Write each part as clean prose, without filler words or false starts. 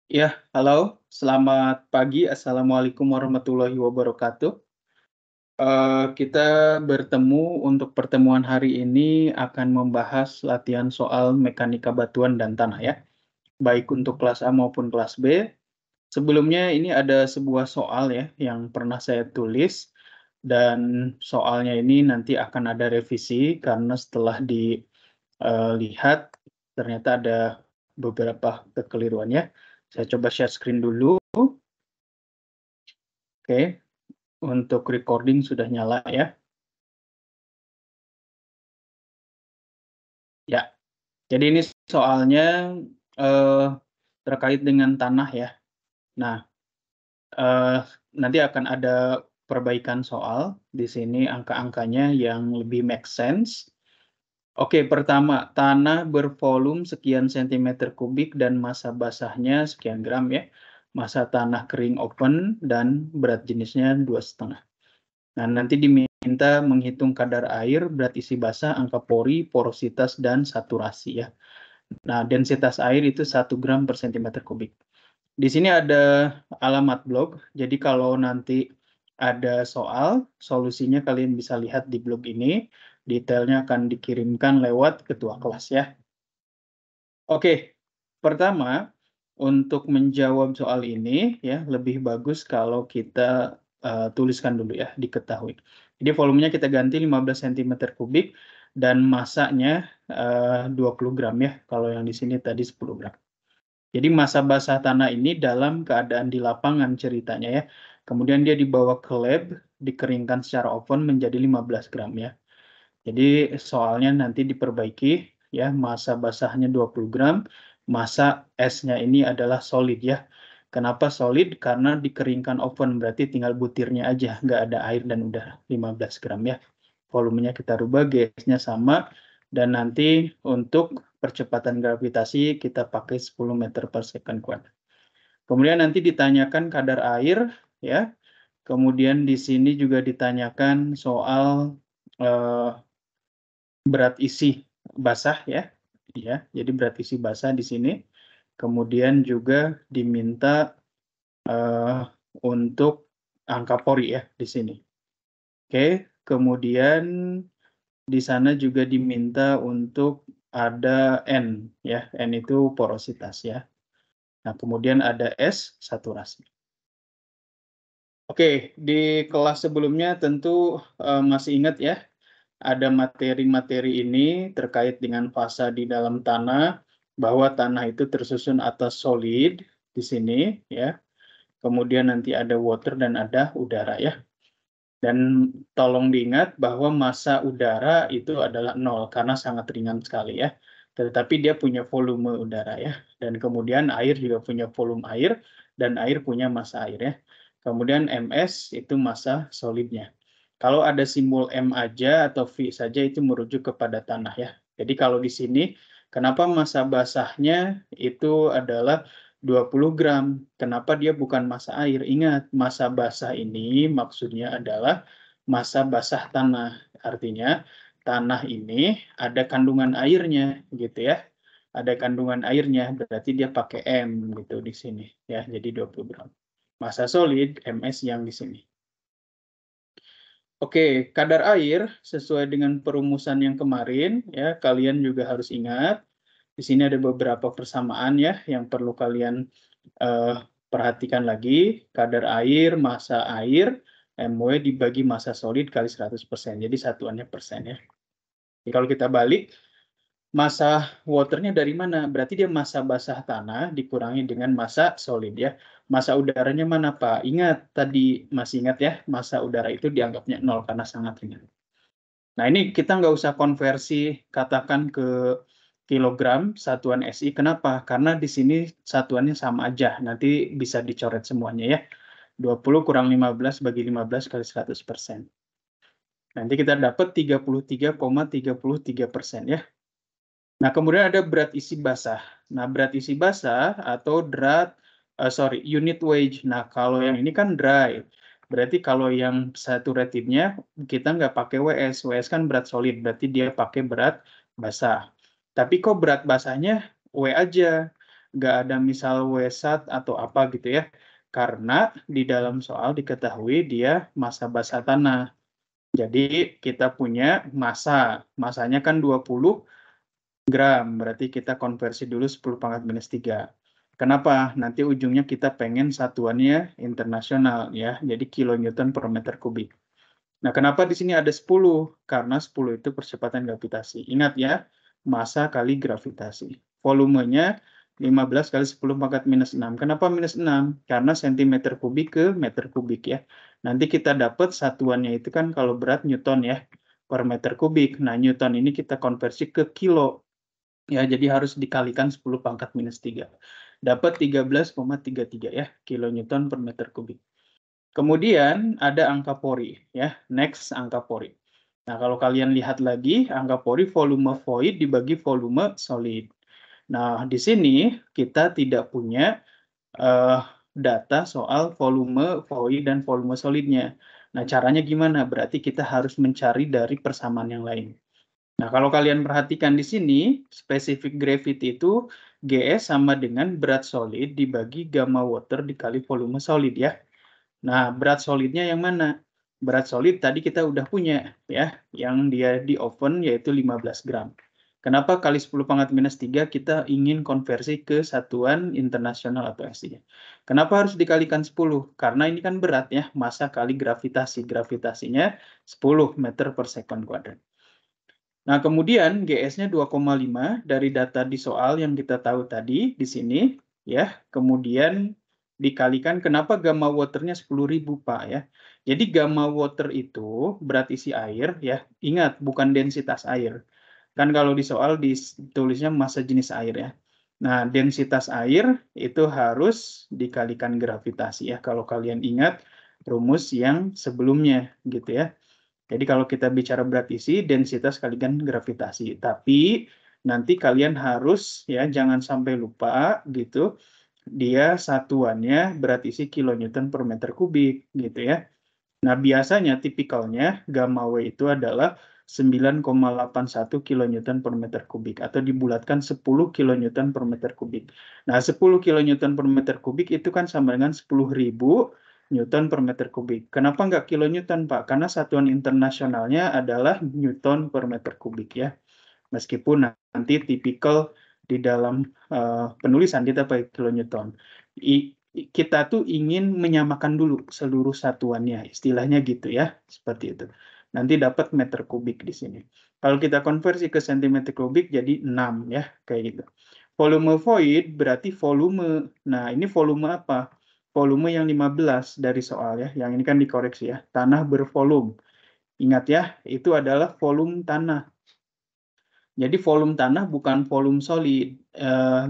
Ya, halo, selamat pagi. Assalamualaikum warahmatullahi wabarakatuh. Kita bertemu untuk pertemuan hari ini akan membahas latihan soal mekanika batuan dan tanah ya, baik untuk kelas A maupun kelas B. Sebelumnya ini ada sebuah soal ya yang pernah saya tulis dan soalnya ini nanti akan ada revisi karena setelah dilihat ternyata ada beberapa kekeliruan ya. Saya coba share screen dulu. Oke. Untuk recording sudah nyala ya? Ya. Jadi ini soalnya, terkait dengan tanah ya. Nah, eee, nanti akan ada perbaikan soal, di sini angka-angkanya yang lebih make sense. Oke, pertama, tanah bervolume sekian sentimeter kubik dan massa basahnya sekian gram ya. Massa tanah kering open dan berat jenisnya 2,5. Nah, nanti diminta menghitung kadar air, berat isi basah, angka pori, porositas, dan saturasi ya. Nah, densitas air itu 1 gram per sentimeter kubik. Di sini ada alamat blog, jadi kalau nanti ada soal, solusinya kalian bisa lihat di blog ini, detailnya akan dikirimkan lewat ketua kelas ya. Oke, pertama, untuk menjawab soal ini ya, lebih bagus kalau kita, tuliskan dulu ya, diketahui. Jadi volumenya kita ganti 15 sentimeter kubik dan massanya, 20 gram ya, kalau yang di sini tadi 10 gram. Jadi massa basah tanah ini dalam keadaan di lapangan ceritanya ya, kemudian dia dibawa ke lab, dikeringkan secara oven menjadi 15 gram ya. Jadi soalnya nanti diperbaiki ya, massa basahnya 20 gram, massa esnya ini adalah solid ya. Kenapa solid? Karena dikeringkan oven, berarti tinggal butirnya aja, nggak ada air dan udara, 15 gram ya. Volumenya kita rubah, gasnya sama, dan nanti untuk percepatan gravitasi kita pakai 10 meter per second kuadrat. Kemudian nanti ditanyakan kadar air ya. Kemudian di sini juga ditanyakan soal berat isi basah ya. Ya, jadi berat isi basah di sini. Kemudian juga diminta untuk angka pori ya di sini. Oke, kemudian di sana juga diminta untuk ada N ya. N itu porositas ya. Nah, kemudian ada S saturasi. Oke, di kelas sebelumnya tentu masih ingat ya, ada materi-materi ini terkait dengan fasa di dalam tanah, bahwa tanah itu tersusun atas solid di sini ya. Kemudian nanti ada water dan ada udara ya. Dan tolong diingat bahwa massa udara itu adalah 0 karena sangat ringan sekali ya. Tetapi dia punya volume udara ya. Dan kemudian air juga punya volume air dan air punya massa air ya. Kemudian MS itu massa solidnya. Kalau ada simbol M aja atau V saja itu merujuk kepada tanah ya. Jadi kalau di sini kenapa massa basahnya itu adalah 20 gram. Kenapa dia bukan massa air? Ingat, massa basah ini maksudnya adalah massa basah tanah. Artinya tanah ini ada kandungan airnya gitu ya. Ada kandungan airnya, berarti dia pakai M gitu di sini ya. Jadi 20 gram. Massa solid MS yang di sini. Oke, kadar air sesuai dengan perumusan yang kemarin ya, kalian juga harus ingat. Di sini ada beberapa persamaan ya yang perlu kalian perhatikan lagi. Kadar air, massa air, MW dibagi massa solid kali 100%. Jadi satuannya persen ya. Jadi kalau kita balik, massa waternya dari mana? Berarti dia massa basah tanah dikurangi dengan massa solid ya. Massa udaranya mana Pak? Ingat tadi, masih ingat ya, massa udara itu dianggapnya 0 karena sangat ringan. Nah ini kita nggak usah konversi katakan ke kilogram satuan SI. Kenapa? Karena di sini satuannya sama aja. Nanti bisa dicoret semuanya ya. 20 kurang 15 bagi 15 kali 100%. Nanti kita dapat 33,33% ya. Nah, kemudian ada berat isi basah. Nah, berat isi basah atau unit wage. Nah, kalau yang ini kan dry. Berarti kalau yang saturated-nya kita nggak pakai WS. WS kan berat solid, berarti dia pakai berat basah. Tapi kok berat basahnya W aja? nggak ada misal W1 atau apa gitu ya. Karena di dalam soal diketahui dia massa basa tanah. Jadi kita punya masanya kan 20 gram, berarti kita konversi dulu 10 pangkat minus 3. Kenapa? Nanti ujungnya kita pengen satuannya internasional ya, jadi kilonewton per meter kubik. Nah, kenapa di sini ada 10? Karena 10 itu percepatan gravitasi. Ingat ya, massa kali gravitasi. Volumenya 15 kali 10 pangkat minus 6. Kenapa minus 6? Karena sentimeter kubik ke meter kubik ya. Nanti kita dapat satuannya itu kan kalau berat Newton ya, per meter kubik. Nah, Newton ini kita konversi ke kilo. Ya, jadi harus dikalikan 10 pangkat minus 3. Dapat 13,33 ya, kilonewton per meter kubik. Kemudian ada angka pori ya, next angka pori. Nah, kalau kalian lihat lagi angka pori volume void dibagi volume solid. Nah, di sini kita tidak punya data soal volume void dan volume solidnya. Nah, caranya gimana? Berarti kita harus mencari dari persamaan yang lain. Nah, kalau kalian perhatikan di sini, specific gravity itu GS sama dengan berat solid dibagi gamma water dikali volume solid ya. Nah, berat solidnya yang mana? Berat solid tadi kita udah punya ya, yang dia di oven yaitu 15 gram. Kenapa kali 10 pangkat minus 3 kita ingin konversi ke satuan internasional atau SI? Kenapa harus dikalikan 10? Karena ini kan berat ya, massa kali gravitasi. Gravitasinya 10 meter per second kuadrat. Nah, kemudian GS-nya 2,5 dari data di soal yang kita tahu tadi di sini ya. Kemudian dikalikan kenapa gamma waternya 10.000 Pak ya. Jadi gamma water itu berat isi air ya. Ingat bukan densitas air. Kan kalau di soal ditulisnya massa jenis air ya. Nah, densitas air itu harus dikalikan gravitasi ya. Kalau kalian ingat rumus yang sebelumnya gitu ya. Jadi kalau kita bicara berat isi, densitas kalikan gravitasi. Tapi nanti kalian harus ya jangan sampai lupa gitu. Dia satuannya berat isi kilonewton per meter kubik gitu ya. Nah, biasanya tipikalnya gamma W itu adalah 9,81 kilonewton per meter kubik atau dibulatkan 10 kilonewton per meter kubik. Nah, 10 kilonewton per meter kubik itu kan sama dengan 10.000 Newton per meter kubik. Kenapa nggak kilonewton, Pak? Karena satuan internasionalnya adalah Newton per meter kubik ya. Meskipun nanti tipikal di dalam penulisan kita pakai kilonewton. Kita tuh ingin menyamakan dulu seluruh satuannya, istilahnya gitu ya, seperti itu. Nanti dapat meter kubik di sini. Kalau kita konversi ke sentimeter kubik jadi 6 ya, kayak gitu. Volume void berarti volume. Nah, ini volume apa? Volume yang 15 dari soal ya. Yang ini kan dikoreksi ya. Tanah bervolume. Ingat ya, itu adalah volume tanah. Jadi volume tanah bukan volume solid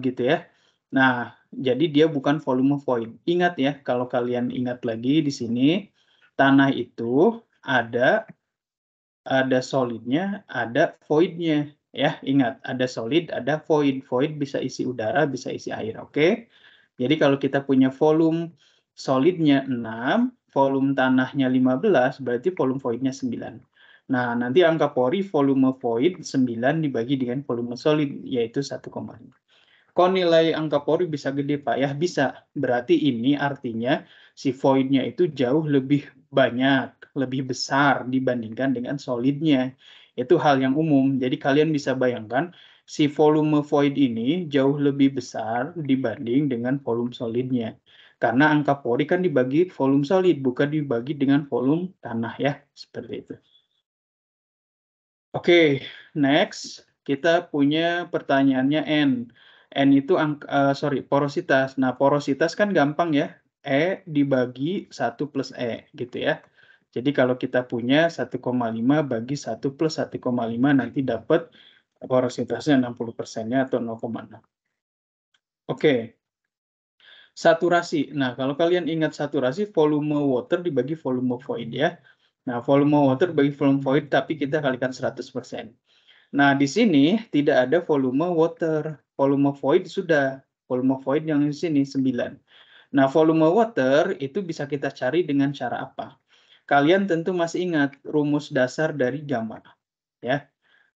gitu ya. Nah, jadi dia bukan volume void. Ingat ya, kalau kalian ingat lagi di sini, tanah itu ada solidnya, ada voidnya. Ya, ingat, ada solid, ada void. Void bisa isi udara, bisa isi air. Oke? Jadi kalau kita punya volume solidnya 6, volume tanahnya 15, berarti volume voidnya 9. Nah, nanti angka pori volume void 9 dibagi dengan volume solid, yaitu 1,5. Kok nilai angka pori bisa gede, Pak? Ya, bisa. Berarti ini artinya si voidnya itu jauh lebih banyak, lebih besar dibandingkan dengan solidnya. Itu hal yang umum. Jadi kalian bisa bayangkan, si volume void ini jauh lebih besar dibanding dengan volume solidnya. Karena angka pori kan dibagi volume solid, bukan dibagi dengan volume tanah ya. Seperti itu. Oke, next kita punya pertanyaannya N. N itu porositas. Nah, porositas kan gampang ya. E dibagi 1 plus E gitu ya. Jadi kalau kita punya 1,5 bagi 1 plus 1,5 nanti dapat porositasnya 60%-nya atau 0,6. Oke. Saturasi. Nah, kalau kalian ingat saturasi, volume water dibagi volume void ya. Nah, volume water bagi volume void, tapi kita kalikan 100%. Nah, di sini tidak ada volume water. Volume void sudah. Volume void yang di sini 9. Nah, volume water itu bisa kita cari dengan cara apa? Kalian tentu masih ingat rumus dasar dari gamma. Ya.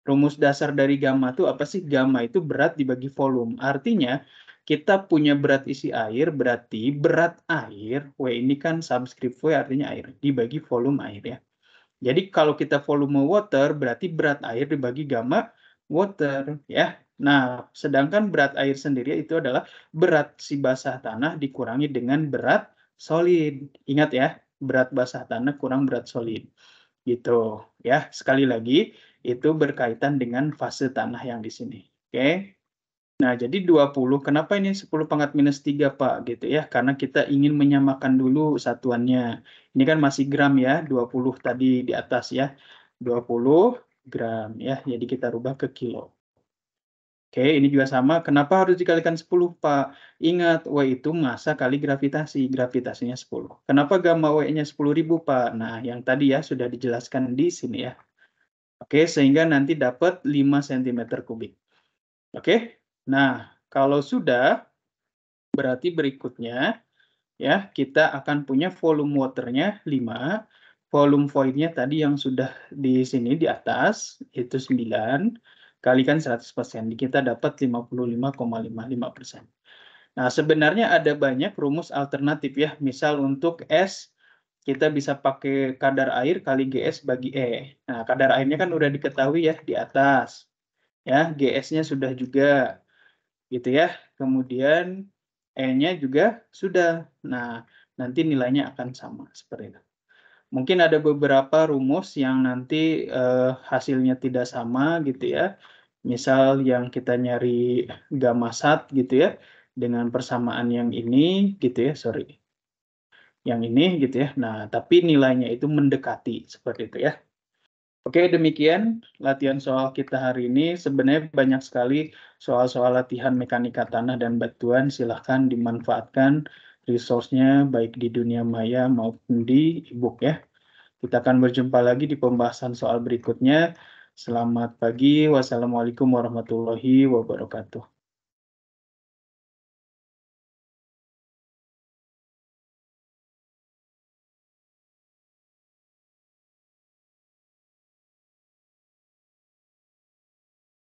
Rumus dasar dari gamma itu apa sih? Gamma itu berat dibagi volume. Artinya, kita punya berat isi air, berarti berat air, W ini kan subscript V artinya air, dibagi volume air ya. Jadi kalau kita volume water, berarti berat air dibagi gamma water ya. Nah, sedangkan berat air sendiri itu adalah berat si basah tanah dikurangi dengan berat solid. Ingat ya, berat basah tanah kurang berat solid. Gitu ya. Sekali lagi, itu berkaitan dengan fase tanah yang di sini. Oke. Nah, jadi 20, kenapa ini 10 pangkat minus 3, Pak? Gitu ya, karena kita ingin menyamakan dulu satuannya. Ini kan masih gram ya, 20 tadi di atas ya. 20 gram ya, jadi kita rubah ke kilo. Oke, ini juga sama. Kenapa harus dikalikan 10, Pak? Ingat, W itu massa kali gravitasi. Gravitasinya 10. Kenapa gamma W-nya 10.000, Pak? Nah, yang tadi ya sudah dijelaskan di sini ya. Oke, sehingga nanti dapat 5 cm kubik. Oke, nah kalau sudah, berarti berikutnya ya kita akan punya volume waternya 5, volume voidnya tadi yang sudah di sini di atas itu 9, kalikan 100%, kita dapat 55,55%. Nah, sebenarnya ada banyak rumus alternatif ya, misal untuk S kita bisa pakai kadar air kali GS bagi E. Nah, kadar airnya kan udah diketahui ya di atas. Ya, GS-nya sudah juga gitu ya. Kemudian E-nya juga sudah. Nah, nanti nilainya akan sama seperti itu. Mungkin ada beberapa rumus yang nanti hasilnya tidak sama gitu ya. Misal yang kita nyari gamma sat gitu ya dengan persamaan yang ini gitu ya, sorry. Yang ini gitu ya. Nah, tapi nilainya itu mendekati seperti itu ya. Oke, demikian latihan soal kita hari ini. Sebenarnya banyak sekali soal-soal latihan mekanika tanah dan batuan. Silahkan dimanfaatkan resource-nya baik di dunia maya maupun di e-book ya. Kita akan berjumpa lagi di pembahasan soal berikutnya. Selamat pagi. Wassalamualaikum warahmatullahi wabarakatuh.